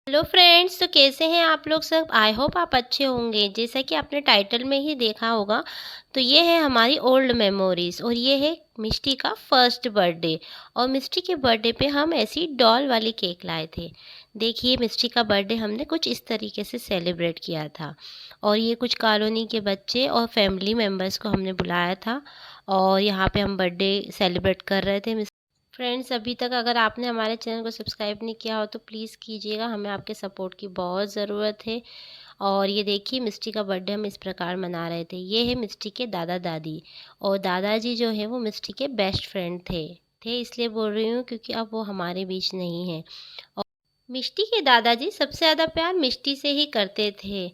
Hello friends, तो कैसे हैं आप लोग सब। आई होप आप अच्छे होंगे। जैसा कि आपने टाइटल में ही देखा होगा, तो ये है हमारी ओल्ड मेमोरीज और ये है मिष्टी का फर्स्ट बर्थडे। और मिष्टी के बर्थडे पे हम ऐसी डॉल वाली केक लाए थे। देखिए, मिष्टी का बर्थडे हमने कुछ इस तरीके से सेलिब्रेट किया था। और ये कुछ कॉलोनी के बच्चे और फैमिली मेम्बर्स को हमने बुलाया था और यहाँ पे हम बर्थडे सेलिब्रेट कर रहे थे। फ्रेंड्स, अभी तक अगर आपने हमारे चैनल को सब्सक्राइब नहीं किया हो तो प्लीज़ कीजिएगा, हमें आपके सपोर्ट की बहुत ज़रूरत है। और ये देखिए, मिष्टी का बर्थडे हम इस प्रकार मना रहे थे। ये है मिष्टी के दादा दादी, और दादाजी जो है वो मिष्टी के बेस्ट फ्रेंड थे इसलिए बोल रही हूँ क्योंकि अब वो हमारे बीच नहीं है। और मिष्टी के दादाजी सबसे ज़्यादा प्यार मिष्टी से ही करते थे।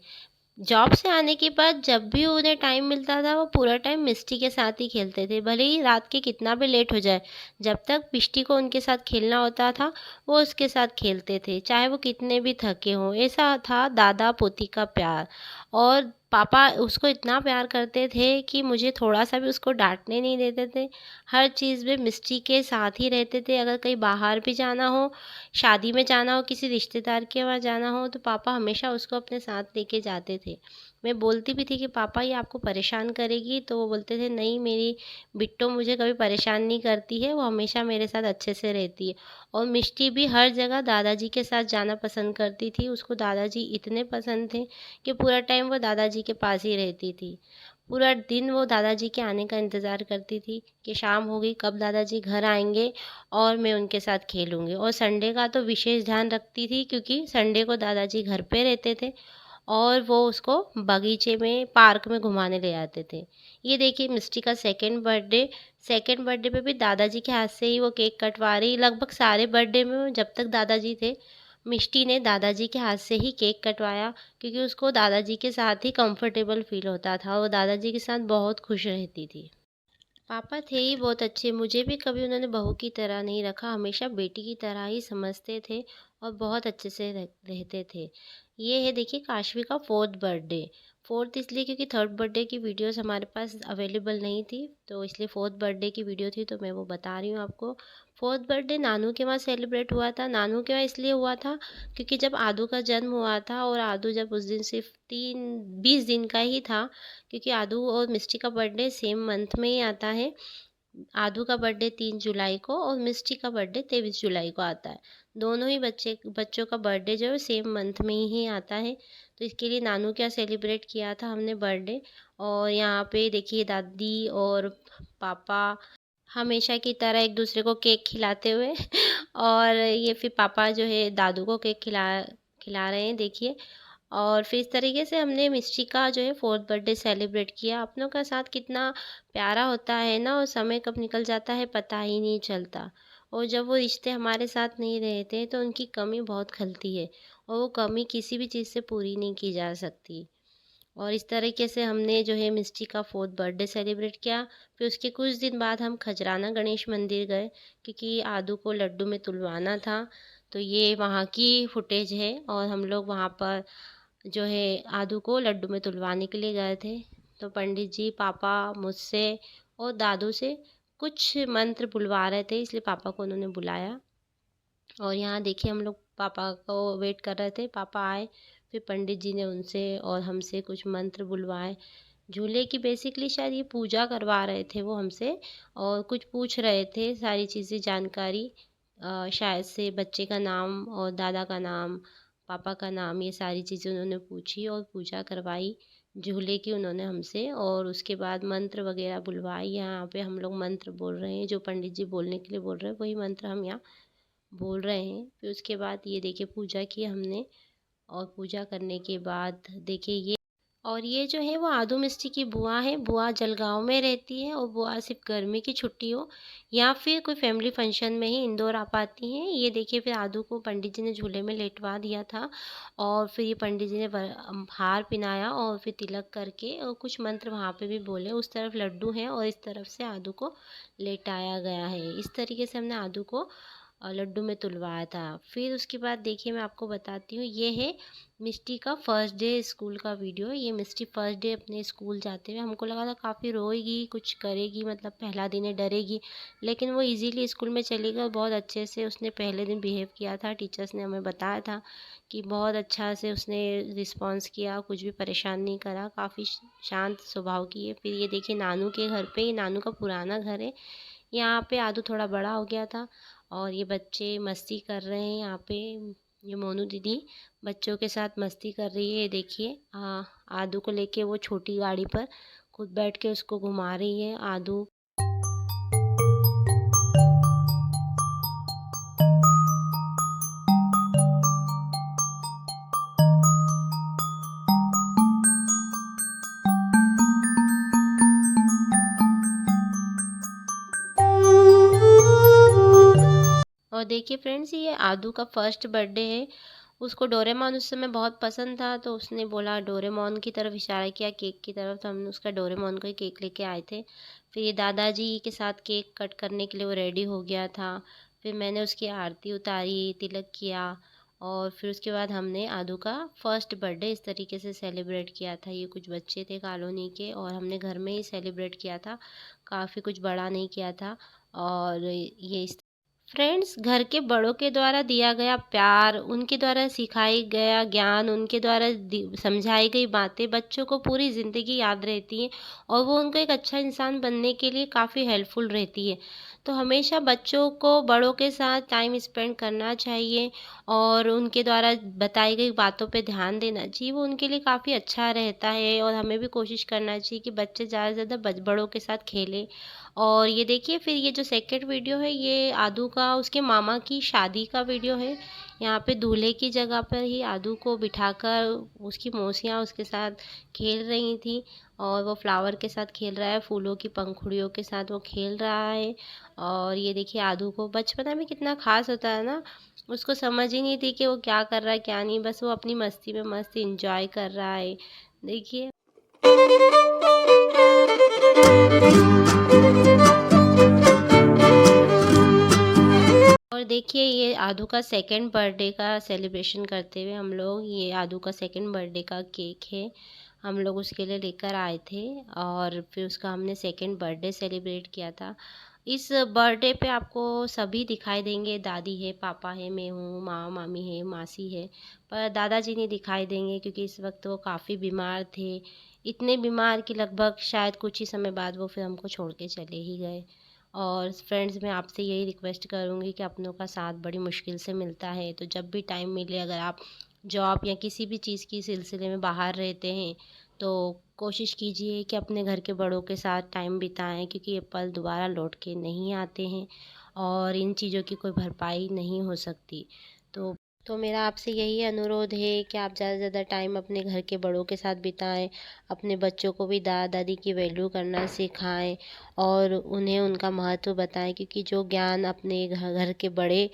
जॉब से आने के बाद जब भी उन्हें टाइम मिलता था वो पूरा टाइम मिष्टी के साथ ही खेलते थे, भले ही रात के कितना भी लेट हो जाए। जब तक मिष्टी को उनके साथ खेलना होता था वो उसके साथ खेलते थे, चाहे वो कितने भी थके हों। ऐसा था दादा पोती का प्यार। और पापा उसको इतना प्यार करते थे कि मुझे थोड़ा सा भी उसको डांटने नहीं देते थे। हर चीज़ में मिष्टी के साथ ही रहते थे। अगर कहीं बाहर भी जाना हो, शादी में जाना हो, किसी रिश्तेदार के वहाँ जाना हो, तो पापा हमेशा उसको अपने साथ लेके जाते थे। मैं बोलती भी थी कि पापा ये आपको परेशान करेगी, तो वो बोलते थे नहीं, मेरी बिट्टो मुझे कभी परेशान नहीं करती है, वो हमेशा मेरे साथ अच्छे से रहती है। और मिष्टी भी हर जगह दादाजी के साथ जाना पसंद करती थी। उसको दादाजी इतने पसंद थे कि पूरा टाइम वो दादाजी के पास ही रहती थी। पूरा दिन वो दादाजी के आने का इंतज़ार करती थी कि शाम होगी, कब दादाजी घर आएंगे और मैं उनके साथ खेलूँगी। और संडे का तो विशेष ध्यान रखती थी क्योंकि संडे को दादाजी घर पे रहते थे और वो उसको बगीचे में, पार्क में घुमाने ले जाते थे। ये देखिए, मिष्टी का सेकंड बर्थडे पे भी दादाजी के हाथ से ही वो केक कटवा रही। लगभग सारे बर्थडे में जब तक दादाजी थे, मिष्टी ने दादाजी के हाथ से ही केक कटवाया क्योंकि उसको दादाजी के साथ ही कंफर्टेबल फील होता था। वो दादाजी के साथ बहुत खुश रहती थी। पापा थे ही बहुत अच्छे। मुझे भी कभी उन्होंने बहू की तरह नहीं रखा, हमेशा बेटी की तरह ही समझते थे और बहुत अच्छे से रहते थे। ये है देखिए, काशवी का फोर्थ बर्थडे। फोर्थ इसलिए क्योंकि थर्ड बर्थडे की वीडियोस हमारे पास अवेलेबल नहीं थी, तो इसलिए फोर्थ बर्थडे की वीडियो थी, तो मैं वो बता रही हूँ आपको। फोर्थ बर्थडे नानू के वहाँ सेलिब्रेट हुआ था। नानू के वहाँ इसलिए हुआ था क्योंकि जब आदू का जन्म हुआ था, और आदू जब उस दिन सिर्फ 20 दिन का ही था, क्योंकि आदू और मिष्टी का बर्थडे सेम मंथ में ही आता है। आदू का बर्थडे 3 जुलाई को और मिष्टी का बर्थडे 23 जुलाई को आता है। दोनों ही बच्चों का बर्थडे जो है सेम मंथ में ही आता है। तो इसके लिए नानू क्या सेलिब्रेट किया था हमने बर्थडे। और यहाँ पे देखिए, दादी और पापा हमेशा की तरह एक दूसरे को केक खिलाते हुए और ये फिर पापा जो है दादू को केक खिला रहे हैं, देखिए। और फिर इस तरीके से हमने मिष्टी का जो है फोर्थ बर्थडे सेलिब्रेट किया। अपनों का साथ कितना प्यारा होता है ना, और समय कब निकल जाता है पता ही नहीं चलता। और जब वो रिश्ते हमारे साथ नहीं रहते तो उनकी कमी बहुत खलती है, और वो कमी किसी भी चीज़ से पूरी नहीं की जा सकती। और इस तरीके से हमने जो है मिष्टी का फोर्थ बर्थडे सेलिब्रेट किया। फिर उसके कुछ दिन बाद हम खजराना गणेश मंदिर गए क्योंकि आदू को लड्डू में तुलवाना था। तो ये वहाँ की फुटेज है, और हम लोग वहाँ पर जो है आदू को लड्डू में तुलवाने के लिए गए थे। तो पंडित जी पापा मुझसे और दादू से कुछ मंत्र बुलवा रहे थे, इसलिए पापा को उन्होंने बुलाया। और यहाँ देखिए, हम लोग पापा को वेट कर रहे थे, पापा आए। फिर पंडित जी ने उनसे और हमसे कुछ मंत्र बुलवाए। झूले की बेसिकली शायद ये पूजा करवा रहे थे वो हमसे, और कुछ पूछ रहे थे सारी चीज़ें, जानकारी। शायद से बच्चे का नाम और दादा का नाम, पापा का नाम, ये सारी चीज़ें उन्होंने पूछी और पूजा करवाई झूले की उन्होंने हमसे। और उसके बाद मंत्र वगैरह बुलवाई। यहाँ पे हम लोग मंत्र बोल रहे हैं, जो पंडित जी बोलने के लिए बोल रहे हैं वही मंत्र हम यहाँ बोल रहे हैं। फिर उसके बाद ये देखिए, पूजा की हमने। और पूजा करने के बाद देखिए ये जो है वो आदू मिस्त्री की बुआ है। बुआ जलगांव में रहती है, और बुआ सिर्फ गर्मी की छुट्टी हो या फिर कोई फैमिली फंक्शन में ही इंदौर आ पाती हैं। ये देखिए, फिर आदू को पंडित जी ने झूले में लेटवा दिया था, और फिर ये पंडित जी ने हार पिनाया और फिर तिलक करके और कुछ मंत्र वहाँ पे भी बोले। उस तरफ लड्डू है और इस तरफ से आदू को लेटाया गया है। इस तरीके से हमने आदू को और लड्डू में तुलवाया था। फिर उसके बाद देखिए मैं आपको बताती हूँ, ये है मिष्टी का फर्स्ट डे स्कूल का वीडियो। ये मिष्टी फर्स्ट डे अपने स्कूल जाते हुए, हमको लगा था काफ़ी रोएगी, कुछ करेगी, मतलब पहला दिन है डरेगी, लेकिन वो इजीली स्कूल में चली गई और बहुत अच्छे से उसने पहले दिन बिहेव किया था। टीचर्स ने हमें बताया था कि बहुत अच्छा से उसने रिस्पॉन्स किया, कुछ भी परेशान नहीं करा, काफ़ी शांत स्वभाव की है। फिर ये देखिए नानू के घर पे, ये नानू का पुराना घर है। यहाँ पे आदू थोड़ा बड़ा हो गया था और ये बच्चे मस्ती कर रहे हैं यहाँ पे। ये मोनू दीदी बच्चों के साथ मस्ती कर रही है। ये देखिए आदू को लेके वो छोटी गाड़ी पर खुद बैठ के उसको घुमा रही है आदू। और देखिए फ्रेंड्स, ये आदू का फर्स्ट बर्थडे है। उसको डोरेमोन उस समय बहुत पसंद था, तो उसने बोला डोरेमोन की तरफ इशारा किया, केक की तरफ, तो हमने उसका डोरेमोन का ही केक लेके आए थे। फिर ये दादाजी के साथ केक कट करने के लिए वो रेडी हो गया था। फिर मैंने उसकी आरती उतारी, तिलक किया और फिर उसके बाद हमने आदू का फर्स्ट बर्थडे इस तरीके से सेलिब्रेट किया था। ये कुछ बच्चे थे कॉलोनी के और हमने घर में ही सेलिब्रेट किया था, काफ़ी कुछ बड़ा नहीं किया था। और ये इस फ्रेंड्स, घर के बड़ों के द्वारा दिया गया प्यार, उनके द्वारा सिखाई गया ज्ञान, उनके द्वारा समझाई गई बातें बच्चों को पूरी ज़िंदगी याद रहती हैं और वो उनको एक अच्छा इंसान बनने के लिए काफ़ी हेल्पफुल रहती है। तो हमेशा बच्चों को बड़ों के साथ टाइम स्पेंड करना चाहिए और उनके द्वारा बताई गई बातों पे ध्यान देना चाहिए, वो उनके लिए काफ़ी अच्छा रहता है। और हमें भी कोशिश करना चाहिए कि बच्चे ज़्यादा से ज़्यादा बड़ों के साथ खेलें। और ये देखिए फिर ये जो सेकंड वीडियो है, ये आदू का उसके मामा की शादी का वीडियो है। यहाँ पे दूल्हे की जगह पर ही आदू को बिठाकर उसकी मौसियाँ उसके साथ खेल रही थी और वो फ्लावर के साथ खेल रहा है, फूलों की पंखुड़ियों के साथ वो खेल रहा है। और ये देखिए आदू को बचपना में कितना खास होता है ना, उसको समझ ही नहीं थी कि वो क्या कर रहा है क्या नहीं, बस वो अपनी मस्ती में मस्त इंजॉय कर रहा है। देखिए और देखिए ये आदू का सेकंड बर्थडे का सेलिब्रेशन करते हुए हम लोग, ये आदू का सेकंड बर्थडे का केक है, हम लोग उसके लिए लेकर आए थे और फिर उसका हमने सेकंड बर्थडे सेलिब्रेट किया था। इस बर्थडे पे आपको सभी दिखाई देंगे, दादी है, पापा है, मैं हूँ, माँ मामी है, मासी है, पर दादाजी नहीं दिखाई देंगे क्योंकि इस वक्त वो काफ़ी बीमार थे। इतने बीमार कि लगभग शायद कुछ ही समय बाद वो फिर हमको छोड़ के चले ही गए। और फ्रेंड्स, मैं आपसे यही रिक्वेस्ट करूँगी कि अपनों का साथ बड़ी मुश्किल से मिलता है, तो जब भी टाइम मिले, अगर आप जॉब या किसी भी चीज़ की सिलसिले में बाहर रहते हैं, तो कोशिश कीजिए कि अपने घर के बड़ों के साथ टाइम बिताएं, क्योंकि ये पल दोबारा लौट के नहीं आते हैं और इन चीज़ों की कोई भरपाई नहीं हो सकती। तो तो मेरा आपसे यही अनुरोध है कि आप ज़्यादा से ज़्यादा टाइम अपने घर के बड़ों के साथ बिताएं, अपने बच्चों को भी दादा दादी की वैल्यू करना सिखाएं और उन्हें उनका महत्व बताएं, क्योंकि जो ज्ञान अपने घर के बड़े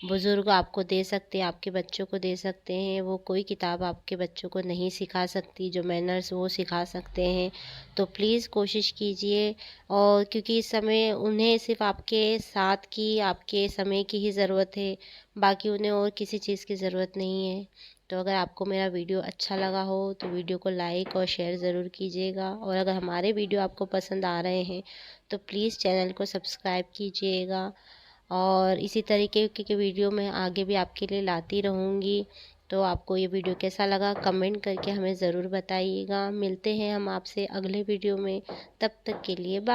बुज़ुर्ग आपको दे सकते हैं, आपके बच्चों को दे सकते हैं, वो कोई किताब आपके बच्चों को नहीं सिखा सकती। जो मैनर्स वो सिखा सकते हैं, तो प्लीज़ कोशिश कीजिए। और क्योंकि इस समय उन्हें सिर्फ़ आपके साथ की, आपके समय की ही ज़रूरत है, बाकी उन्हें और किसी चीज़ की ज़रूरत नहीं है। तो अगर आपको मेरा वीडियो अच्छा लगा हो तो वीडियो को लाइक और शेयर ज़रूर कीजिएगा, और अगर हमारे वीडियो आपको पसंद आ रहे हैं तो प्लीज़ चैनल को सब्सक्राइब कीजिएगा। और इसी तरीके के वीडियो मैं आगे भी आपके लिए लाती रहूँगी। तो आपको ये वीडियो कैसा लगा कमेंट करके हमें ज़रूर बताइएगा। मिलते हैं हम आपसे अगले वीडियो में, तब तक के लिए बाय।